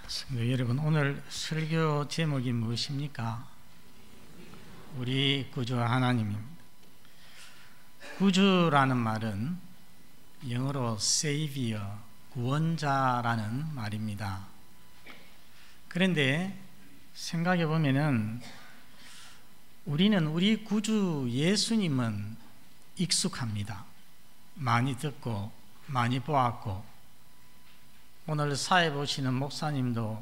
성도 여러분, 오늘 설교 제목이 무엇입니까? 우리 구주 하나님입니다. 구주라는 말은 영어로 Savior, 구원자라는 말입니다. 그런데 생각해 보면은 우리는 우리 구주 예수님은 익숙합니다. 많이 듣고 많이 보았고, 오늘 사회 보시는 목사님도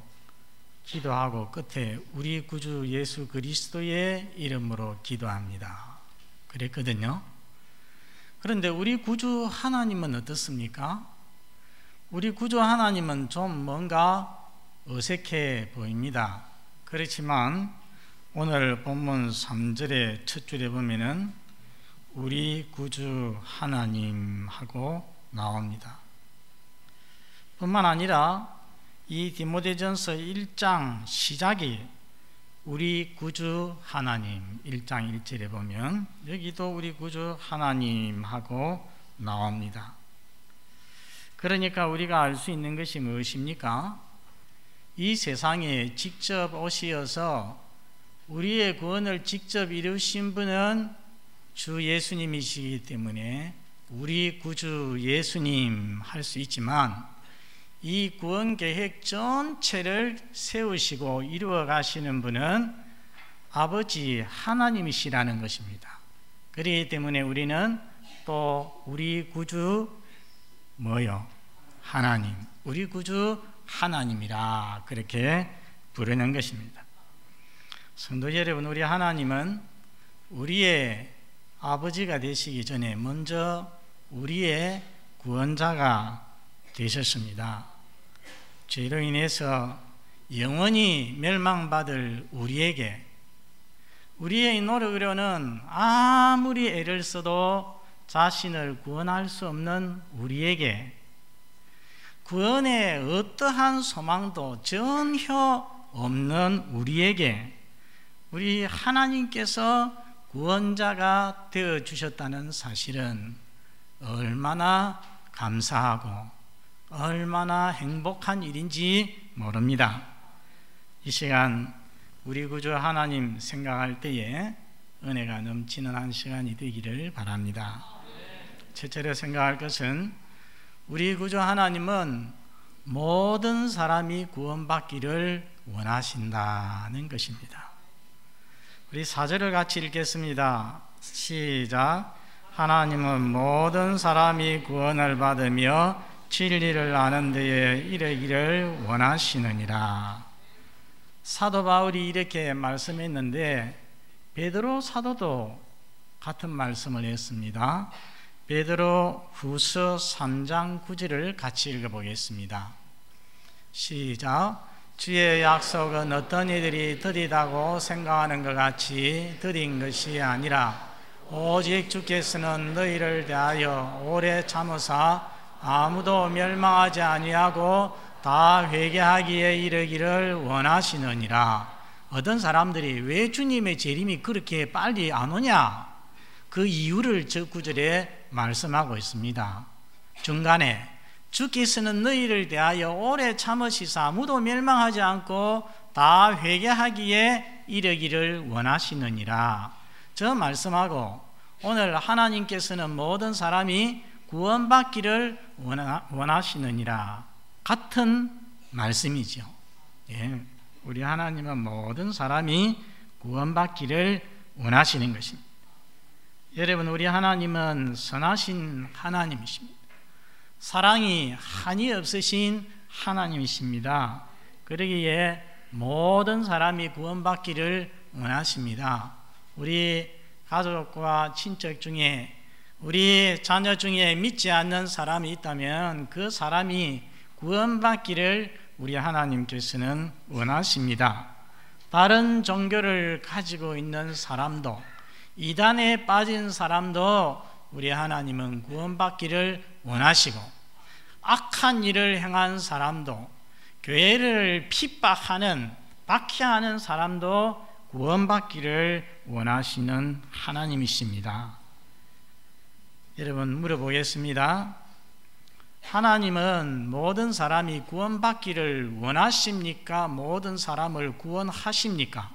기도하고 끝에 우리 구주 예수 그리스도의 이름으로 기도합니다. 그랬거든요. 그런데 우리 구주 하나님은 어떻습니까? 우리 구주 하나님은 좀 뭔가 어색해 보입니다. 그렇지만 오늘 본문 3절의 첫 줄에 보면은 우리 구주 하나님 하고 나옵니다. 뿐만 아니라 이 디모데전서 1장 시작이 우리 구주 하나님 1장 1절에 보면 여기도 우리 구주 하나님 하고 나옵니다. 그러니까 우리가 알 수 있는 것이 무엇입니까? 이 세상에 직접 오시어서 우리의 구원을 직접 이루신 분은 주 예수님이시기 때문에 우리 구주 예수님 할 수 있지만, 이 구원 계획 전체를 세우시고 이루어 가시는 분은 아버지 하나님이시라는 것입니다. 그렇기 때문에 우리는 또 우리 구주 하나님, 우리 구주 하나님이라 그렇게 부르는 것입니다. 성도 여러분, 우리 하나님은 우리의 아버지가 되시기 전에 먼저 우리의 구원자가 되셨습니다. 죄로 인해서 영원히 멸망받을 우리에게, 우리의 노력으로는 아무리 애를 써도 자신을 구원할 수 없는 우리에게, 구원의 어떠한 소망도 전혀 없는 우리에게 우리 하나님께서 구원자가 되어주셨다는 사실은 얼마나 감사하고 얼마나 행복한 일인지 모릅니다. 이 시간 우리 구주 하나님 생각할 때에 은혜가 넘치는 한 시간이 되기를 바랍니다. 첫째로 생각할 것은 우리 구주 하나님은 모든 사람이 구원받기를 원하신다는 것입니다. 우리 4절을 같이 읽겠습니다. 시작. 하나님은 모든 사람이 구원을 받으며 진리를 아는 데에 이르기를 원하시느니라. 사도 바울이 이렇게 말씀했는데 베드로 사도도 같은 말씀을 했습니다. 베드로 후서 3장 9절을 같이 읽어보겠습니다. 시작. 주의 약속은 어떤 이들이 드리다고 생각하는 것 같이 드린 것이 아니라 오직 주께서는 너희를 대하여 오래 참으사 아무도 멸망하지 아니하고 다 회개하기에 이르기를 원하시느니라. 어떤 사람들이 왜 주님의 재림이 그렇게 빨리 안 오냐, 그 이유를 저 구절에 말씀하고 있습니다. 중간에 주께서는 너희를 대하여 오래 참으시사 아무도 멸망하지 않고 다 회개하기에 이르기를 원하시느니라. 저 말씀하고 오늘 하나님께서는 모든 사람이 구원받기를 원하시느니라 같은 말씀이죠. 예, 우리 하나님은 모든 사람이 구원받기를 원하시는 것입니다. 여러분, 우리 하나님은 선하신 하나님이십니다. 사랑이 한이 없으신 하나님이십니다. 그러기에 모든 사람이 구원받기를 원하십니다. 우리 가족과 친척 중에, 우리 자녀 중에 믿지 않는 사람이 있다면 그 사람이 구원받기를 우리 하나님께서는 원하십니다. 다른 종교를 가지고 있는 사람도, 이단에 빠진 사람도 우리 하나님은 구원받기를 원하시고, 악한 일을 행한 사람도, 교회를 핍박하는, 박해하는 사람도 구원받기를 원하시는 하나님이십니다. 여러분, 물어보겠습니다. 하나님은 모든 사람이 구원받기를 원하십니까? 모든 사람을 구원하십니까?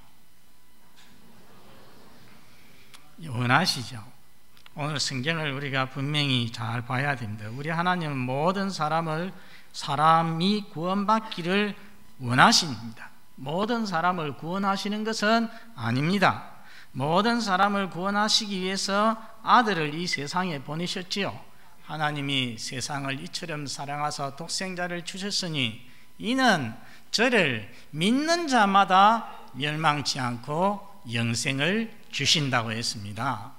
원하시죠. 오늘 성경을 우리가 분명히 잘 봐야 됩니다. 우리 하나님은 모든 사람이 구원받기를 원하십니다. 모든 사람을 구원하시는 것은 아닙니다. 모든 사람을 구원하시기 위해서 아들을 이 세상에 보내셨지요. 하나님이 세상을 이처럼 사랑하사 독생자를 주셨으니 이는 저를 믿는 자마다 멸망치 않고 영생을 주신다고 했습니다.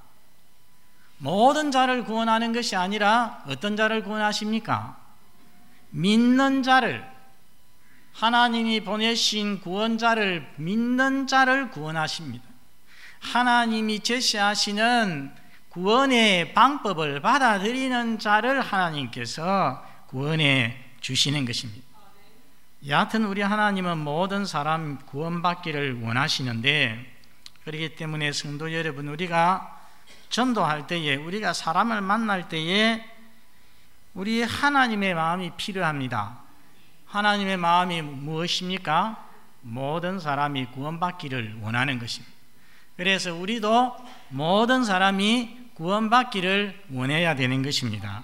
모든 자를 구원하는 것이 아니라 어떤 자를 구원하십니까? 믿는 자를, 하나님이 보내신 구원자를 믿는 자를 구원하십니다. 하나님이 제시하시는 구원의 방법을 받아들이는 자를 하나님께서 구원해 주시는 것입니다. 여하튼 우리 하나님은 모든 사람 구원받기를 원하시는데, 그렇기 때문에 성도 여러분, 우리가 전도할 때에, 우리가 사람을 만날 때에 우리 하나님의 마음이 필요합니다. 하나님의 마음이 무엇입니까? 모든 사람이 구원받기를 원하는 것입니다. 그래서 우리도 모든 사람이 구원받기를 원해야 되는 것입니다.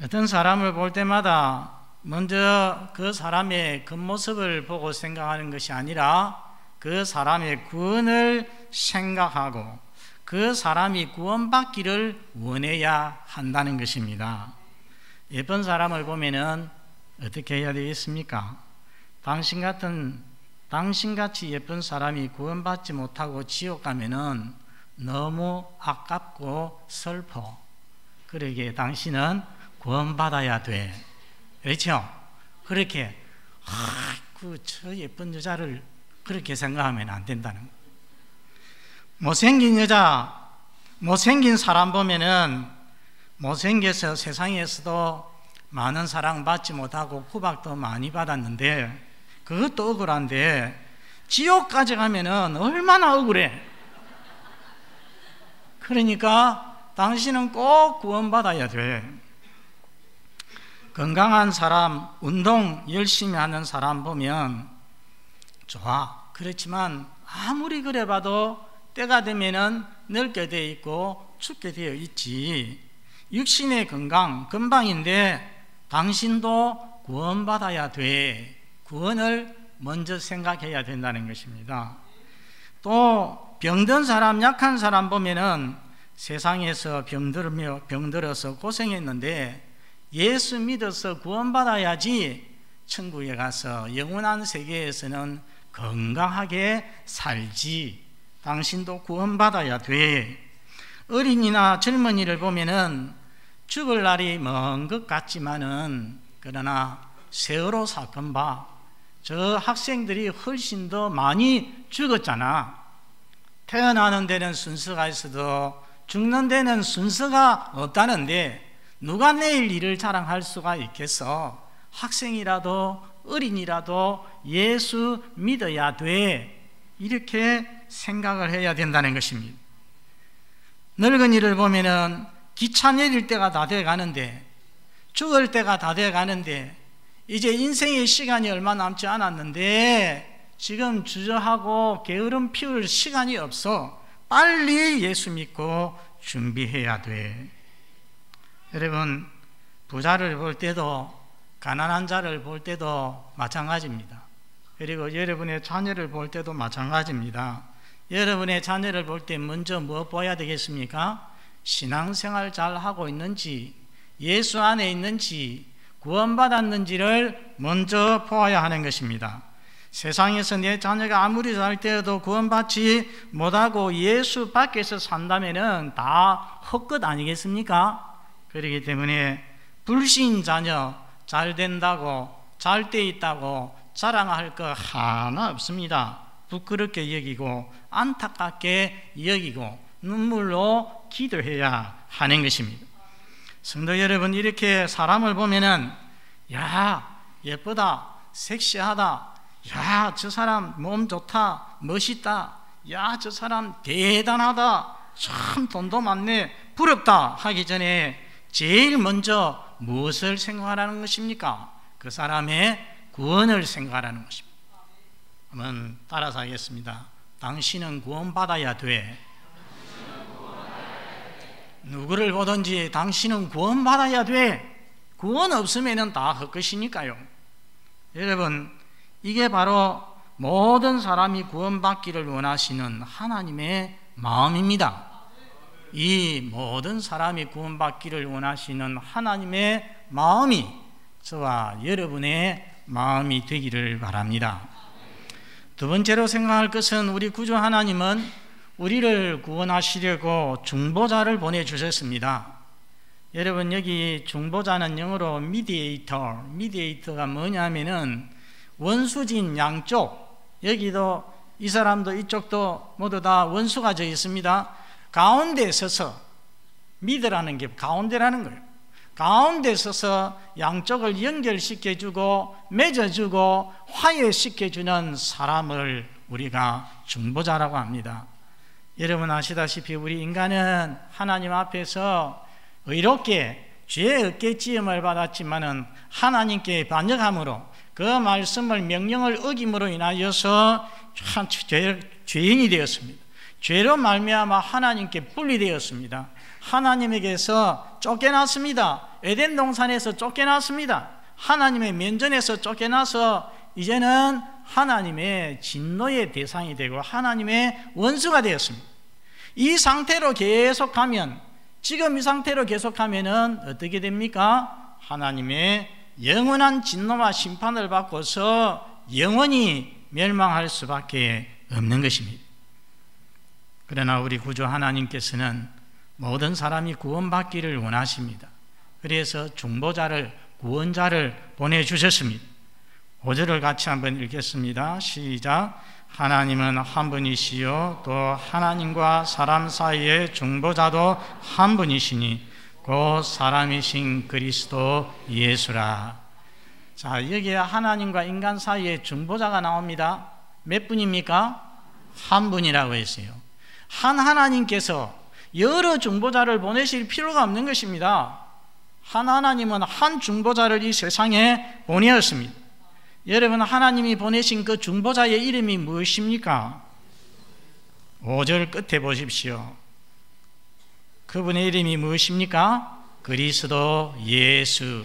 어떤 사람을 볼 때마다 먼저 그 사람의 겉모습을 보고 생각하는 것이 아니라 그 사람의 구원을 생각하고 그 사람이 구원받기를 원해야 한다는 것입니다. 예쁜 사람을 보면은 어떻게 해야 되겠습니까? 당신같이 예쁜 사람이 구원받지 못하고 지옥 가면은 너무 아깝고 슬퍼. 그러기에 당신은 구원받아야 돼. 그렇죠? 그렇게 저 예쁜 여자를 그렇게 생각하면 안 된다는 거예요. 못생긴 여자, 못생긴 사람 보면은 못생겨서 세상에서도 많은 사랑받지 못하고 구박도 많이 받았는데 그것도 억울한데 지옥까지 가면은 얼마나 억울해. 그러니까 당신은 꼭 구원받아야 돼. 건강한 사람, 운동 열심히 하는 사람 보면 좋아. 그렇지만 아무리 그래 봐도 때가 되면은 늙게 되어 있고 죽게 되어 있지. 육신의 건강 금방인데 당신도 구원받아야 돼. 구원을 먼저 생각해야 된다는 것입니다. 또 병든 사람, 약한 사람 보면은 세상에서 병들어서 고생했는데 예수 믿어서 구원받아야지 천국에 가서 영원한 세계에서는 건강하게 살지. 당신도 구원받아야 돼. 어린이나 젊은이를 보면은 죽을 날이 먼 것 같지만은 그러나 세월호 사건 봐. 저 학생들이 훨씬 더 많이 죽었잖아. 태어나는 데는 순서가 있어도 죽는 데는 순서가 없다는데 누가 내일 일을 자랑할 수가 있겠어? 학생이라도 어린이라도 예수 믿어야 돼. 이렇게 생각을 해야 된다는 것입니다. 늙은이를 보면은 기차 내릴 때가 다 돼 가는데, 죽을 때가 다 돼 가는데, 이제 인생의 시간이 얼마 남지 않았는데 지금 주저하고 게으름 피울 시간이 없어. 빨리 예수 믿고 준비해야 돼. 여러분, 부자를 볼 때도 가난한 자를 볼 때도 마찬가지입니다. 그리고 여러분의 자녀를 볼 때도 마찬가지입니다. 여러분의 자녀를 볼 때 먼저 뭐 봐야 되겠습니까? 신앙생활 잘 하고 있는지, 예수 안에 있는지, 구원받았는지를 먼저 보아야 하는 것입니다. 세상에서 내 자녀가 아무리 잘 되어도 구원받지 못하고 예수 밖에서 산다면 다 헛것 아니겠습니까? 그렇기 때문에 불신 자녀 잘 된다고, 잘 돼 있다고 자랑할 거 하나 없습니다. 부끄럽게 여기고 안타깝게 여기고 눈물로 기도해야 하는 것입니다. 성도 여러분, 이렇게 사람을 보면은 야, 예쁘다, 섹시하다, 야, 저 사람 몸 좋다, 멋있다, 야, 저 사람 대단하다, 참 돈도 많네, 부럽다 하기 전에 제일 먼저 무엇을 생각하라는 것입니까? 그 사람의 구원을 생각하라는 것입니다. 한번 따라서 하겠습니다. 당신은 구원받아야 돼. 누구를 보든지 당신은 구원받아야 돼. 구원 없으면 다 헛것이니까요. 여러분, 이게 바로 모든 사람이 구원받기를 원하시는 하나님의 마음입니다. 이 모든 사람이 구원받기를 원하시는 하나님의 마음이 저와 여러분의 마음이 되기를 바랍니다. 두 번째로 생각할 것은 우리 구주 하나님은 우리를 구원하시려고 중보자를 보내주셨습니다. 여러분, 여기 중보자는 영어로 미디에이터가 뭐냐면은 원수진 양쪽, 여기도 이 사람도 이쪽도 모두 다 원수가 져 있습니다. 가운데 서서, 미드라는 게 가운데라는 거예요. 가운데 서서 양쪽을 연결시켜주고 맺어주고 화해시켜주는 사람을 우리가 중보자라고 합니다. 여러분 아시다시피 우리 인간은 하나님 앞에서 의롭게 죄 어깨찌음을 받았지만은 하나님께 반역함으로 그 말씀을 명령을 어김으로 인하여서 죄인이 되었습니다. 죄로 말미암아 하나님께 분리되었습니다. 하나님에게서 쫓겨났습니다. 에덴 동산에서 쫓겨났습니다. 하나님의 면전에서 쫓겨나서 이제는 하나님의 진노의 대상이 되고 하나님의 원수가 되었습니다. 이 상태로 계속하면, 지금 이 상태로 계속하면은 어떻게 됩니까? 하나님의 영원한 진노와 심판을 받고서 영원히 멸망할 수밖에 없는 것입니다. 그러나 우리 구주 하나님께서는 모든 사람이 구원받기를 원하십니다. 그래서 중보자를, 구원자를 보내주셨습니다. 5절을 같이 한번 읽겠습니다. 시작. 하나님은 한 분이시요 또 하나님과 사람 사이의 중보자도 한 분이시니 곧 사람이신 그리스도 예수라. 자, 여기에 하나님과 인간 사이의 중보자가 나옵니다. 몇 분입니까? 한 분이라고 했어요. 한 하나님께서 여러 중보자를 보내실 필요가 없는 것입니다. 한 하나님은 한 중보자를 이 세상에 보내었습니다. 여러분, 하나님이 보내신 그 중보자의 이름이 무엇입니까? 5절 끝에 보십시오. 그분의 이름이 무엇입니까? 그리스도 예수.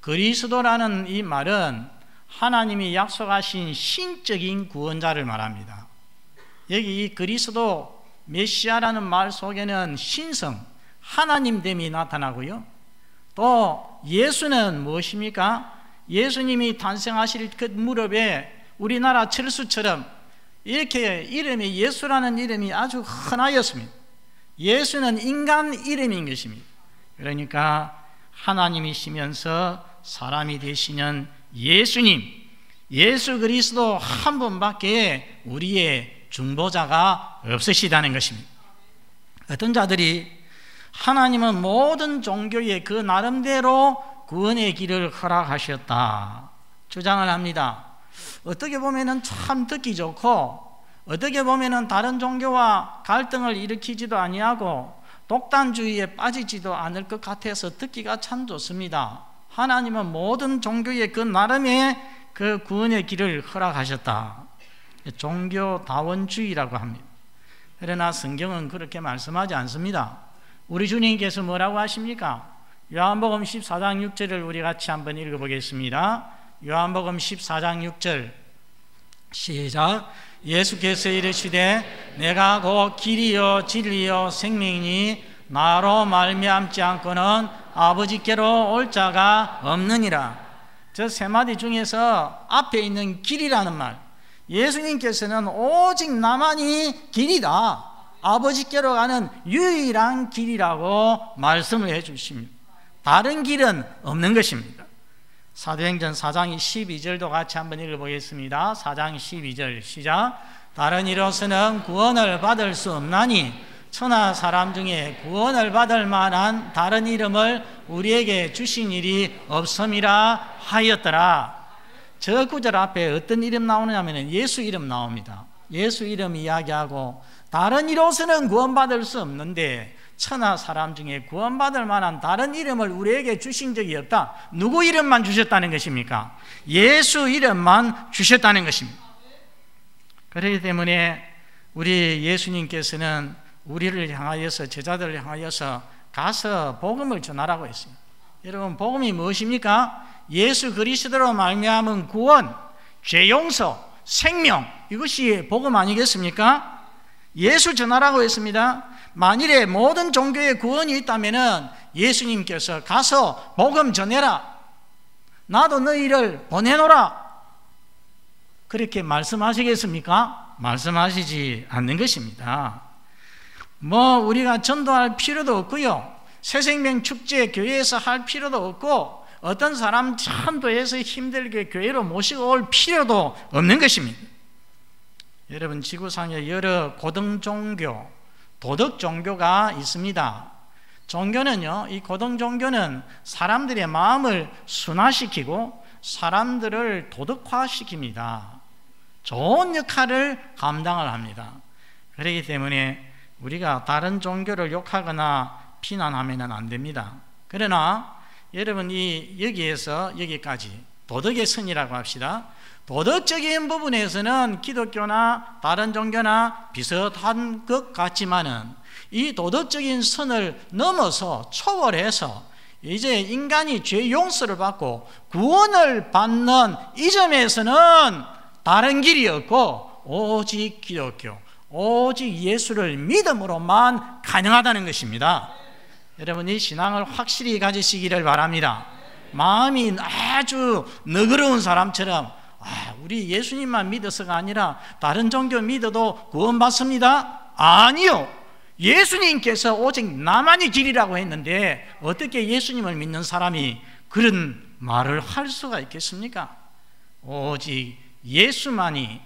그리스도라는 이 말은 하나님이 약속하신 신적인 구원자를 말합니다. 여기 이 그리스도 메시아라는 말 속에는 신성, 하나님됨이 나타나고요. 또 예수는 무엇입니까? 예수님이 탄생하실 그 무렵에 우리나라 철수처럼 이렇게 이름이, 예수라는 이름이 아주 흔하였습니다. 예수는 인간 이름인 것입니다. 그러니까 하나님이시면서 사람이 되시는 예수님, 예수 그리스도 한 분밖에 우리의 중보자가 없으시다는 것입니다. 어떤 자들이 하나님은 모든 종교의 그 나름대로 구원의 길을 허락하셨다 주장을 합니다. 어떻게 보면은 참 듣기 좋고, 어떻게 보면은 다른 종교와 갈등을 일으키지도 아니하고 독단주의에 빠지지도 않을 것 같아서 듣기가 참 좋습니다. 하나님은 모든 종교의 그 나름의 그 구원의 길을 허락하셨다. 종교다원주의라고 합니다. 그러나 성경은 그렇게 말씀하지 않습니다. 우리 주님께서 뭐라고 하십니까? 요한복음 14장 6절을 우리 같이 한번 읽어보겠습니다. 요한복음 14장 6절 시작. 예수께서 이르시되 내가 곧 길이요 진리요 생명이니 나로 말미암지 않고는 아버지께로 올 자가 없느니라. 저 세 마디 중에서 앞에 있는 길이라는 말, 예수님께서는 오직 나만이 길이다, 아버지께로 가는 유일한 길이라고 말씀을 해주십니다. 다른 길은 없는 것입니다. 사도행전 4장 12절도 같이 한번 읽어보겠습니다. 4장 12절 시작. 다른 이로서는 구원을 받을 수 없나니 천하 사람 중에 구원을 받을 만한 다른 이름을 우리에게 주신 일이 없음이라 하였더라. 저 구절 앞에 어떤 이름 나오느냐면 예수 이름 나옵니다. 예수 이름 이야기하고, 다른 이로서는 구원받을 수 없는데 천하 사람 중에 구원받을 만한 다른 이름을 우리에게 주신 적이 없다. 누구 이름만 주셨다는 것입니까? 예수 이름만 주셨다는 것입니다. 그렇기 때문에 우리 예수님께서는 우리를 향하여서, 제자들을 향하여서 가서 복음을 전하라고 했어요. 여러분, 복음이 무엇입니까? 예수 그리스도로 말미암은 구원, 죄 용서, 생명, 이것이 복음 아니겠습니까? 예수 전하라고 했습니다. 만일에 모든 종교에 구원이 있다면 예수님께서 가서 복음 전해라, 나도 너희를 보내노라, 그렇게 말씀하시겠습니까? 말씀하시지 않는 것입니다. 우리가 전도할 필요도 없고요, 새생명 축제 교회에서 할 필요도 없고, 어떤 사람 전도해서 힘들게 교회로 모시고 올 필요도 없는 것입니다. 여러분, 지구상에 여러 고등 종교, 도덕 종교가 있습니다. 종교는요, 이 고등 종교는 사람들의 마음을 순화시키고 사람들을 도덕화시킵니다. 좋은 역할을 감당을 합니다. 그렇기 때문에 우리가 다른 종교를 욕하거나 비난하면 안 됩니다. 그러나 여러분, 여기에서 여기까지 도덕의 선이라고 합시다. 도덕적인 부분에서는 기독교나 다른 종교나 비슷한 것 같지만은 이 도덕적인 선을 넘어서 초월해서 이제 인간이 죄 용서를 받고 구원을 받는 이 점에서는 다른 길이 없고 오직 기독교, 오직 예수를 믿음으로만 가능하다는 것입니다. 여러분, 이 신앙을 확실히 가지시기를 바랍니다. 마음이 아주 너그러운 사람처럼 우리 예수님만 믿어서가 아니라 다른 종교 믿어도 구원받습니다? 아니요. 예수님께서 오직 나만이 길이라고 했는데 어떻게 예수님을 믿는 사람이 그런 말을 할 수가 있겠습니까? 오직 예수만이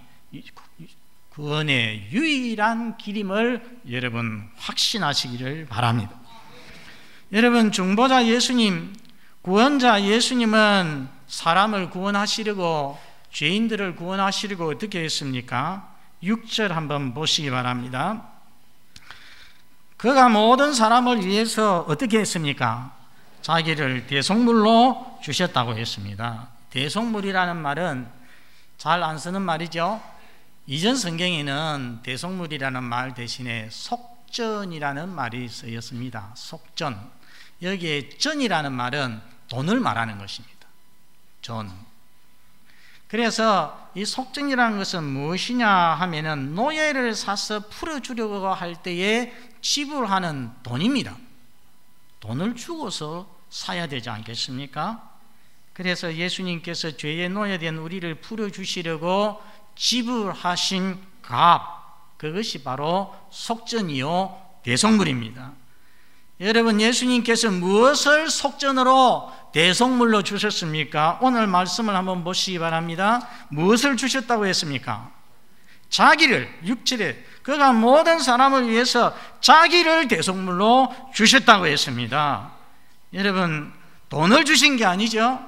구원의 유일한 길임을 여러분 확신하시기를 바랍니다. 여러분, 중보자 예수님, 구원자 예수님은 사람을 구원하시려고, 죄인들을 구원하시려고 어떻게 했습니까? 6절 한번 보시기 바랍니다. 그가 모든 사람을 위해서 어떻게 했습니까? 자기를 대속물로 주셨다고 했습니다. 대속물이라는 말은 잘 안 쓰는 말이죠. 이전 성경에는 대속물이라는 말 대신에 속전이라는 말이 쓰였습니다. 속전. 여기에 전이라는 말은 돈을 말하는 것입니다. 전. 그래서 이 속전이라는 것은 무엇이냐 하면은 노예를 사서 풀어주려고 할 때에 지불하는 돈입니다. 돈을 주고서 사야 되지 않겠습니까? 그래서 예수님께서 죄에 노예된 우리를 풀어주시려고 지불하신 값, 그것이 바로 속전이요 대속물입니다. 여러분, 예수님께서 무엇을 속전으로 대속물로 주셨습니까? 오늘 말씀을 한번 보시기 바랍니다. 무엇을 주셨다고 했습니까? 자기를, 6절에 그가 모든 사람을 위해서 자기를 대속물로 주셨다고 했습니다. 여러분, 돈을 주신 게 아니죠.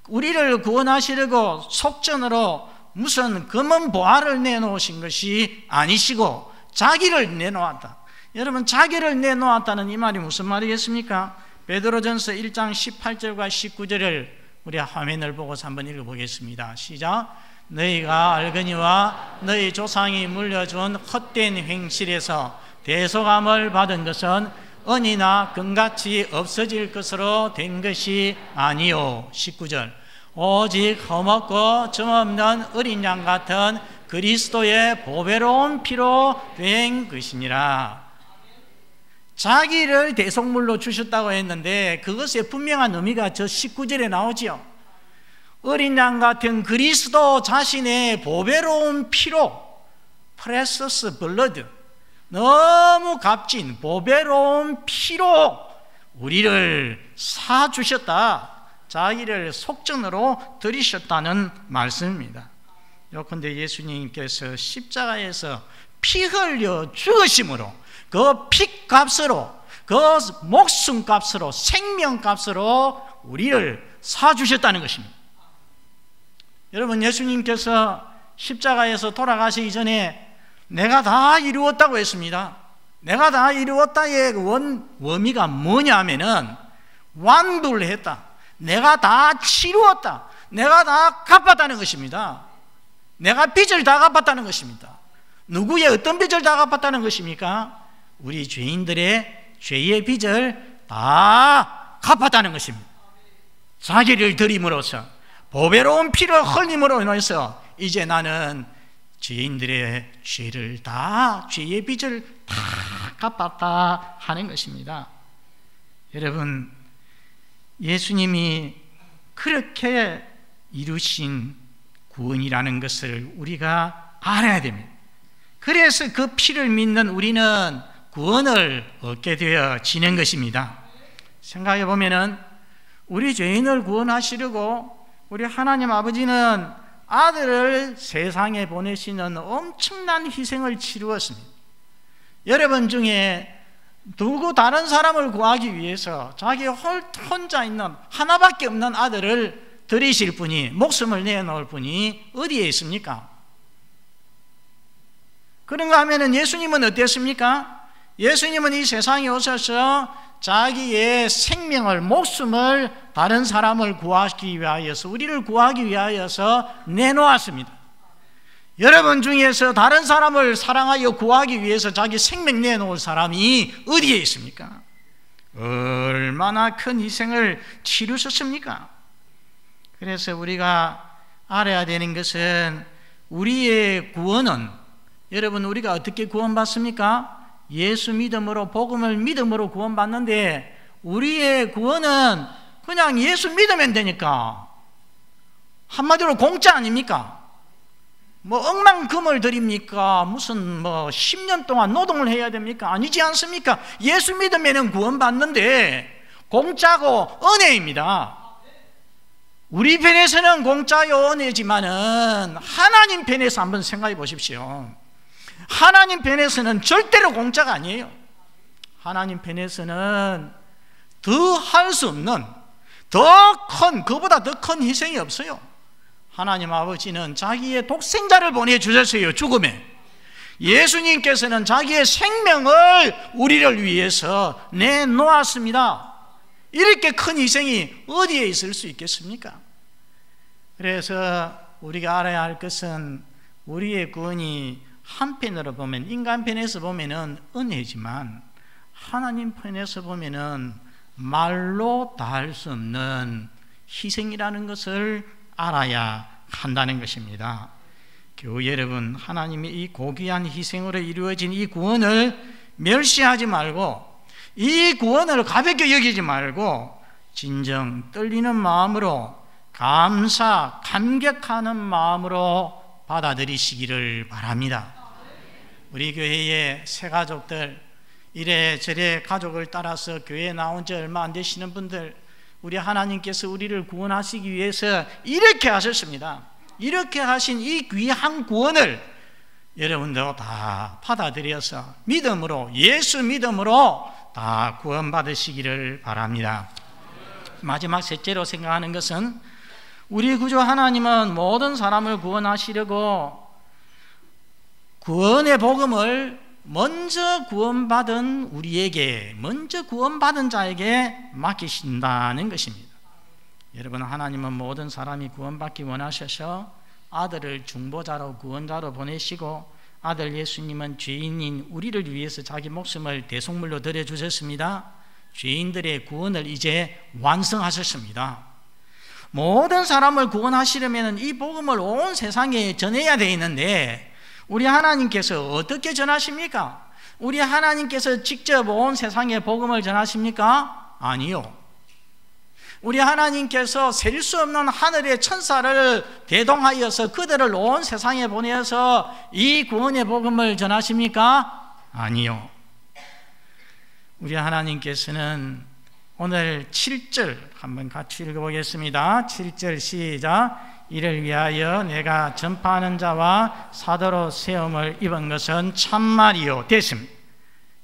우리를 구원하시려고 속전으로 무슨 금은 보화를 내놓으신 것이 아니시고 자기를 내놓았다. 여러분, 자기를 내놓았다는 이 말이 무슨 말이겠습니까? 베드로전서 1장 18절과 19절을 우리 화면을 보고서 한번 읽어보겠습니다. 시작. 너희가 알거니와 너희 조상이 물려준 헛된 행실에서 대속함을 받은 것은 은이나 금같이 없어질 것으로 된 것이 아니요. 19절. 오직 험없고 점없는 어린 양 같은 그리스도의 보배로운 피로 된 것이니라. 자기를 대속물로 주셨다고 했는데 그것의 분명한 의미가 저 19절에 나오죠. 어린 양 같은 그리스도 자신의 보배로운 피로, 프레서스 블러드, 너무 값진 보배로운 피로 우리를 사주셨다. 자기를 속전으로 들이셨다는 말씀입니다. 요컨대 예수님께서 십자가에서 피 흘려 죽으심으로 그 피값으로, 그 목숨값으로, 생명값으로 우리를 사주셨다는 것입니다. 여러분, 예수님께서 십자가에서 돌아가시기 전에 내가 다 이루었다고 했습니다. 내가 다 이루었다의 원미가 뭐냐면은 완불했다. 내가 다 치루었다. 내가 다 갚았다는 것입니다. 내가 빚을 다 갚았다는 것입니다. 누구의 어떤 빚을 다 갚았다는 것입니까? 우리 죄인들의 죄의 빚을 다 갚았다는 것입니다. 자기를 드림으로써 보배로운 피를 흘림으로 인해서 이제 나는 죄인들의 죄를 다, 죄의 빚을 다 갚았다 하는 것입니다. 여러분, 예수님이 그렇게 이루신 구원이라는 것을 우리가 알아야 됩니다. 그래서 그 피를 믿는 우리는 구원을 얻게 되어지는 것입니다. 생각해 보면은 우리 죄인을 구원하시려고 우리 하나님 아버지는 아들을 세상에 보내시는 엄청난 희생을 치루었습니다. 여러분 중에 누구 다른 사람을 구하기 위해서 자기 혼자 있는 하나밖에 없는 아들을 드리실 분이, 목숨을 내놓을 분이 어디에 있습니까? 그런가 하면은 예수님은 어땠습니까? 예수님은 이 세상에 오셔서 자기의 생명을, 목숨을 다른 사람을 구하기 위하여서, 우리를 구하기 위하여서 내놓았습니다. 여러분 중에서 다른 사람을 사랑하여 구하기 위해서 자기 생명 내놓을 사람이 어디에 있습니까? 얼마나 큰 희생을 치르셨습니까? 그래서 우리가 알아야 되는 것은 우리의 구원은, 여러분 우리가 어떻게 구원받습니까? 예수 믿음으로, 복음을 믿음으로 구원받는데 우리의 구원은 그냥 예수 믿으면 되니까 한마디로 공짜 아닙니까? 뭐 억만금을 드립니까? 무슨 뭐 10년 동안 노동을 해야 됩니까? 아니지 않습니까? 예수 믿으면 구원받는데 공짜고 은혜입니다. 우리 편에서는 공짜요 은혜지만은 하나님 편에서 한번 생각해 보십시오. 하나님 편에서는 절대로 공짜가 아니에요. 하나님 편에서는 더 할 수 없는, 그보다 더 큰 희생이 없어요. 하나님 아버지는 자기의 독생자를 보내주셨어요. 죽음에. 예수님께서는 자기의 생명을 우리를 위해서 내놓았습니다. 이렇게 큰 희생이 어디에 있을 수 있겠습니까? 그래서 우리가 알아야 할 것은 우리의 구원이 한편으로 보면, 인간 편에서 보면은 은혜지만 하나님 편에서 보면은 말로 다 할 수 없는 희생이라는 것을 알아야 한다는 것입니다. 교우 여러분, 하나님이 이 고귀한 희생으로 이루어진 이 구원을 멸시하지 말고, 이 구원을 가볍게 여기지 말고 진정 떨리는 마음으로, 감격하는 마음으로 받아들이시기를 바랍니다. 우리 교회의 새 가족들, 이래저래 가족을 따라서 교회에 나온 지 얼마 안 되시는 분들, 우리 하나님께서 우리를 구원하시기 위해서 이렇게 하셨습니다. 이렇게 하신 이 귀한 구원을 여러분도 다 받아들여서 믿음으로, 예수 믿음으로 다 구원받으시기를 바랍니다. 마지막 셋째로 생각하는 것은 우리 구주 하나님은 모든 사람을 구원하시려고 구원의 복음을 먼저 구원받은 우리에게, 먼저 구원받은 자에게 맡기신다는 것입니다. 여러분, 하나님은 모든 사람이 구원받기 원하셔서 아들을 중보자로, 구원자로 보내시고, 아들 예수님은 죄인인 우리를 위해서 자기 목숨을 대속물로 드려주셨습니다. 죄인들의 구원을 이제 완성하셨습니다. 모든 사람을 구원하시려면 이 복음을 온 세상에 전해야 되는데, 우리 하나님께서 어떻게 전하십니까? 우리 하나님께서 직접 온 세상에 복음을 전하십니까? 아니요. 우리 하나님께서 셀 수 없는 하늘의 천사를 대동하여서 그들을 온 세상에 보내서 이 구원의 복음을 전하십니까? 아니요. 우리 하나님께서는 오늘 7절 한번 같이 읽어보겠습니다. 7절 시작. 이를 위하여 내가 전파하는 자와 사도로 세움을 입은 것은 참말이요 됐습니다.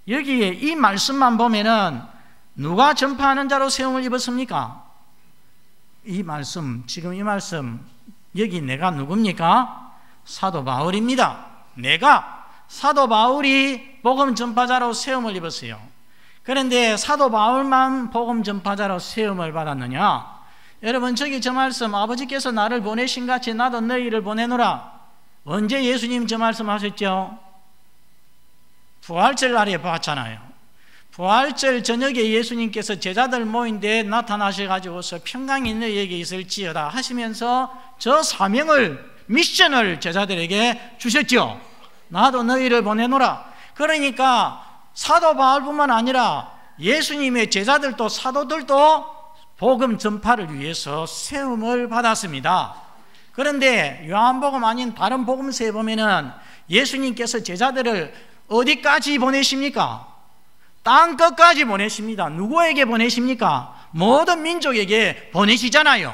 여기에 이 말씀만 보면은 누가 전파하는 자로 세움을 입었습니까? 이 말씀, 지금 이 말씀, 여기 내가 누굽니까? 사도 바울입니다. 내가 사도 바울이 복음 전파자로 세움을 입었어요. 그런데 사도 바울만 복음 전파자로 세움을 받았느냐? 여러분, 저기 저 말씀, 아버지께서 나를 보내신 같이 나도 너희를 보내노라. 언제 예수님 저 말씀 하셨죠? 부활절 날에 봤잖아요. 부활절 저녁에 예수님께서 제자들 모인 데에 나타나셔가지고서 평강이 너희에게 있을지어다 하시면서 저 사명을, 미션을 제자들에게 주셨죠. 나도 너희를 보내노라. 그러니까 사도 바울뿐만 아니라 예수님의 제자들도, 사도들도 복음 전파를 위해서 세움을 받았습니다. 그런데 요한복음 아닌 다른 복음서에 보면은 예수님께서 제자들을 어디까지 보내십니까? 땅 끝까지 보내십니다. 누구에게 보내십니까? 모든 민족에게 보내시잖아요.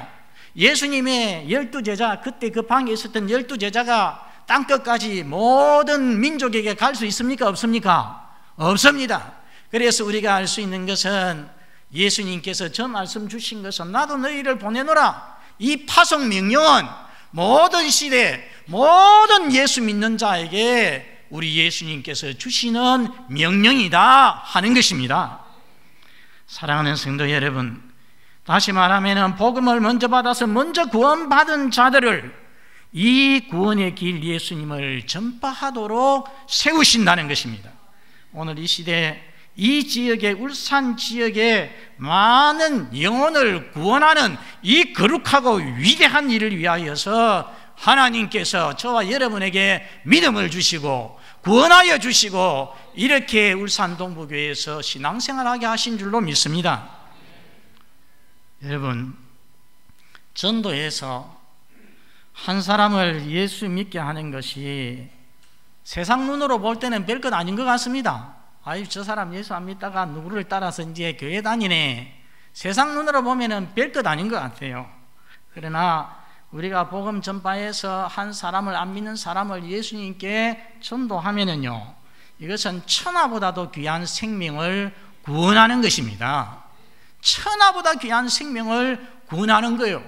예수님의 12제자, 그때 그 방에 있었던 12제자가 땅 끝까지 모든 민족에게 갈 수 있습니까? 없습니까? 없습니다. 그래서 우리가 알 수 있는 것은 예수님께서 저 말씀 주신 것은 나도 너희를 보내노라. 이 파송 명령은 모든 시대, 모든 예수 믿는 자에게 우리 예수님께서 주시는 명령이다 하는 것입니다. 사랑하는 성도 여러분, 다시 말하면 복음을 먼저 받아서 먼저 구원받은 자들을 이 구원의 길 예수님을 전파하도록 세우신다는 것입니다. 오늘 이 시대, 이 지역에, 울산 지역에 많은 영혼을 구원하는 이 거룩하고 위대한 일을 위하여서 하나님께서 저와 여러분에게 믿음을 주시고 구원하여 주시고 이렇게 울산 동부교회에서 신앙생활하게 하신 줄로 믿습니다. 여러분, 전도에서 한 사람을 예수 믿게 하는 것이 세상 눈으로 볼 때는 별것 아닌 것 같습니다. 아유, 저 사람 예수 안 믿다가 누구를 따라서 이제 교회 다니네. 세상 눈으로 보면은 별것 아닌 것 같아요. 그러나 우리가 복음 전파해서 한 사람을, 안 믿는 사람을 예수님께 전도하면은요, 이것은 천하보다도 귀한 생명을 구원하는 것입니다. 천하보다 귀한 생명을 구원하는 거예요.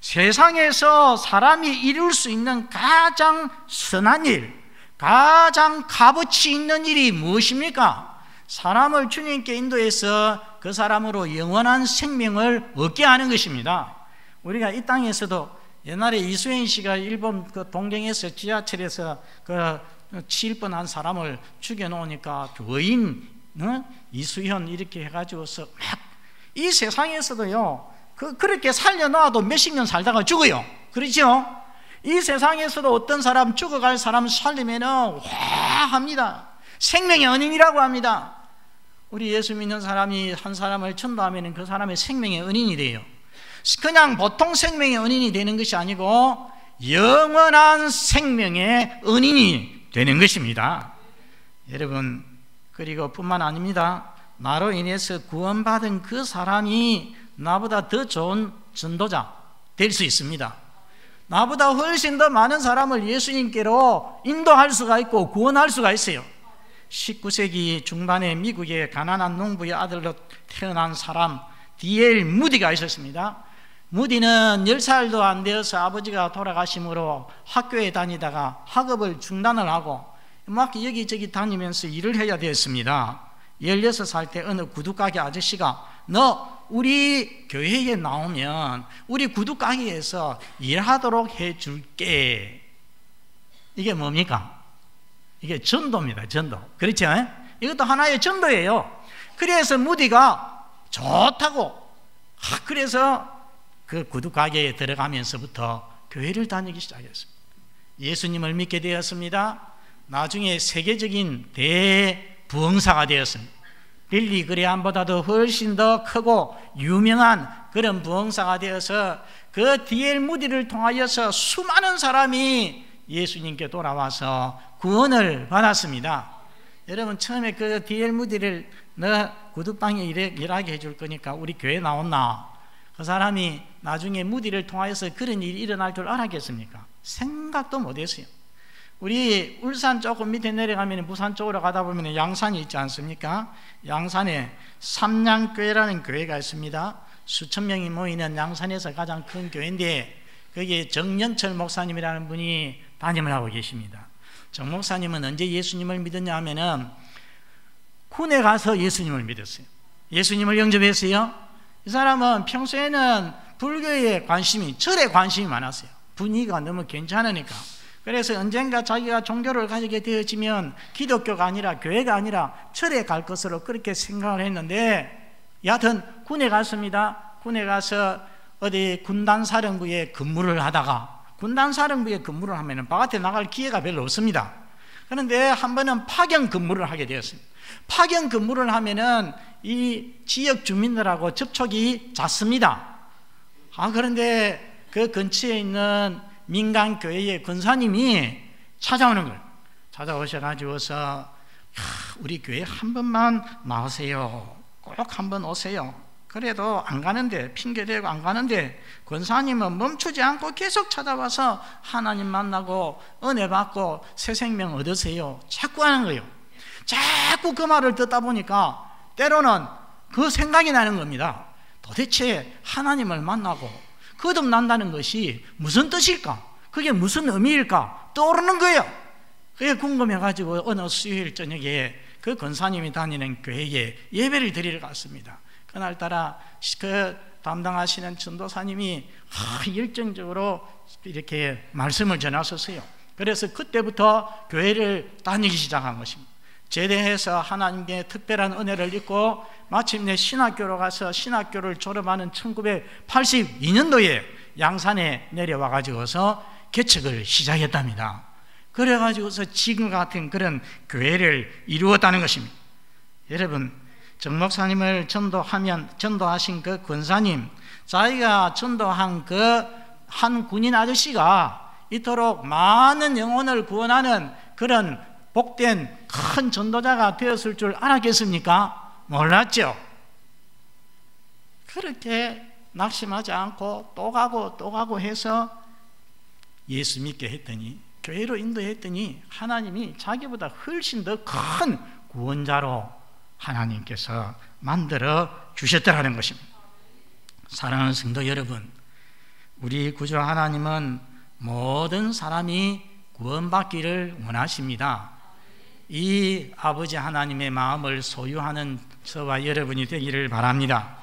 세상에서 사람이 이룰 수 있는 가장 선한 일, 가장 값어치 있는 일이 무엇입니까? 사람을 주님께 인도해서 그 사람으로 영원한 생명을 얻게 하는 것입니다. 우리가 이 땅에서도 옛날에 이수연 씨가 일본 그 동경에서 지하철에서 그 치일 뻔한 사람을 죽여놓으니까 교인 이수현 이렇게 해가지고서 막 이 세상에서도요, 그렇게 살려놔도 몇십 년 살다가 죽어요. 그렇죠? 이 세상에서도 어떤 사람, 죽어갈 사람 살리면은 와 합니다. 생명의 은인이라고 합니다. 우리 예수 믿는 사람이 한 사람을 전도하면 그 사람의 생명의 은인이 돼요. 그냥 보통 생명의 은인이 되는 것이 아니고 영원한 생명의 은인이 되는 것입니다. 여러분, 그리고 뿐만 아닙니다. 나로 인해서 구원받은 그 사람이 나보다 더 좋은 전도자 될 수 있습니다. 나보다 훨씬 더 많은 사람을 예수님께로 인도할 수가 있고 구원할 수가 있어요. 19세기 중반에 미국의 가난한 농부의 아들로 태어난 사람 D.L. 무디가 있었습니다. 무디는 10살도 안 되어서 아버지가 돌아가심으로 학교에 다니다가 학업을 중단을 하고 막 여기저기 다니면서 일을 해야 되었습니다. 16살 때 어느 구두가게 아저씨가 너 우리 교회에 나오면 우리 구두가게에서 일하도록 해줄게. 이게 뭡니까? 이게 전도입니다. 전도. 그렇죠? 이것도 하나의 전도예요. 그래서 무디가 좋다고 그래서 그 구두가게에 들어가면서부터 교회를 다니기 시작했습니다. 예수님을 믿게 되었습니다. 나중에 세계적인 대부흥사가 되었습니다. 빌리 그레함보다도 훨씬 더 크고 유명한 그런 부흥사가 되어서 그 D.L. 무디를 통하여서 수많은 사람이 예수님께 돌아와서 구원을 받았습니다. 여러분, 처음에 그 D.L. 무디를 너 구두방에 일하게 해줄 거니까 우리 교회 나온나? 그 사람이 나중에 무디를 통하여서 그런 일이 일어날 줄 알았겠습니까? 생각도 못했어요. 우리 울산 조금 밑에 내려가면 부산 쪽으로 가다 보면 양산이 있지 않습니까? 양산에 삼양교회라는 교회가 있습니다. 수천 명이 모이는 양산에서 가장 큰 교회인데 거기에 정연철 목사님이라는 분이 담임을 하고 계십니다. 정 목사님은 언제 예수님을 믿었냐 하면은 군에 가서 예수님을 믿었어요. 예수님을 영접했어요. 이 사람은 평소에는 불교에 관심이, 절에 관심이 많았어요. 분위기가 너무 괜찮으니까. 그래서 언젠가 자기가 종교를 가지게 되어지면 기독교가 아니라 교회가 아니라 절에 갈 것으로 그렇게 생각을 했는데, 여하튼 군에 갔습니다. 군에 가서 어디 군단사령부에 근무를 하다가, 군단사령부에 근무를 하면 바깥에 나갈 기회가 별로 없습니다. 그런데 한 번은 파견 근무를 하게 되었습니다. 파견 근무를 하면은 이 지역 주민들하고 접촉이 잦습니다. 그런데 그 근처에 있는 민간 교회의 권사님이 찾아오는 거예요. 찾아오셔가지고서 우리 교회 한 번만 나오세요. 꼭 한번 오세요. 그래도 안 가는데, 핑계대고 안 가는데 권사님은 멈추지 않고 계속 찾아와서 하나님 만나고 은혜 받고 새 생명 얻으세요. 자꾸 하는 거예요. 자꾸 그 말을 듣다 보니까 때로는 그 생각이 나는 겁니다. 도대체 하나님을 만나고 거듭난다는 것이 무슨 뜻일까? 그게 무슨 의미일까? 떠오르는 거예요. 그게 궁금해가지고 어느 수요일 저녁에 그 권사님이 다니는 교회에 예배를 드리러 갔습니다. 그날따라 그 담당하시는 전도사님이 열정적으로 이렇게 말씀을 전하셨어요. 그래서 그때부터 교회를 다니기 시작한 것입니다. 제대해서 하나님의 특별한 은혜를 입고 마침내 신학교로 가서 신학교를 졸업하는 1982년도에 양산에 내려와 가지고서 개척을 시작했답니다. 그래 가지고서 지금 같은 그런 교회를 이루었다는 것입니다. 여러분, 정 목사님을 전도하신 그 권사님, 자기가 전도한 그 한 군인 아저씨가 이토록 많은 영혼을 구원하는 그런 복된 큰 전도자가 되었을 줄 알았겠습니까? 몰랐죠. 그렇게 낙심하지 않고 또 가고 해서 예수 믿게 했더니, 교회로 인도했더니 하나님이 자기보다 훨씬 더 큰 구원자로 하나님께서 만들어 주셨다는 것입니다. 사랑하는 성도 여러분, 우리 구주 하나님은 모든 사람이 구원받기를 원하십니다. 이 아버지 하나님의 마음을 소유하는 저와 여러분이 되기를 바랍니다.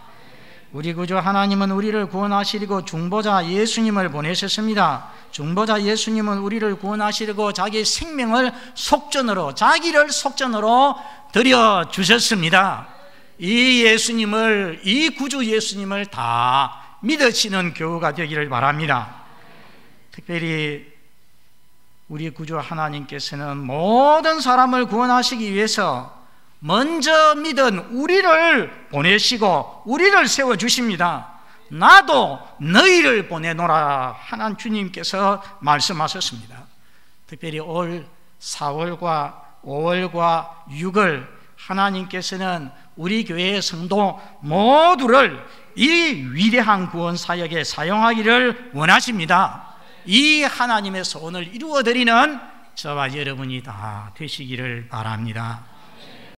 우리 구주 하나님은 우리를 구원하시려고 중보자 예수님을 보내셨습니다. 중보자 예수님은 우리를 구원하시려고 자기 생명을 속전으로, 자기를 속전으로 드려주셨습니다. 이 예수님을, 이 구주 예수님을 다 믿으시는 교우가 되기를 바랍니다. 특별히 우리 구주 하나님께서는 모든 사람을 구원하시기 위해서 먼저 믿은 우리를 보내시고 우리를 세워주십니다. 나도 너희를 보내노라 하나님 주님께서 말씀하셨습니다. 특별히 올 4월과 5월과 6월 하나님께서는 우리 교회의 성도 모두를 이 위대한 구원 사역에 사용하기를 원하십니다. 이 하나님의 소원을 이루어드리는 저와 여러분이 다 되시기를 바랍니다.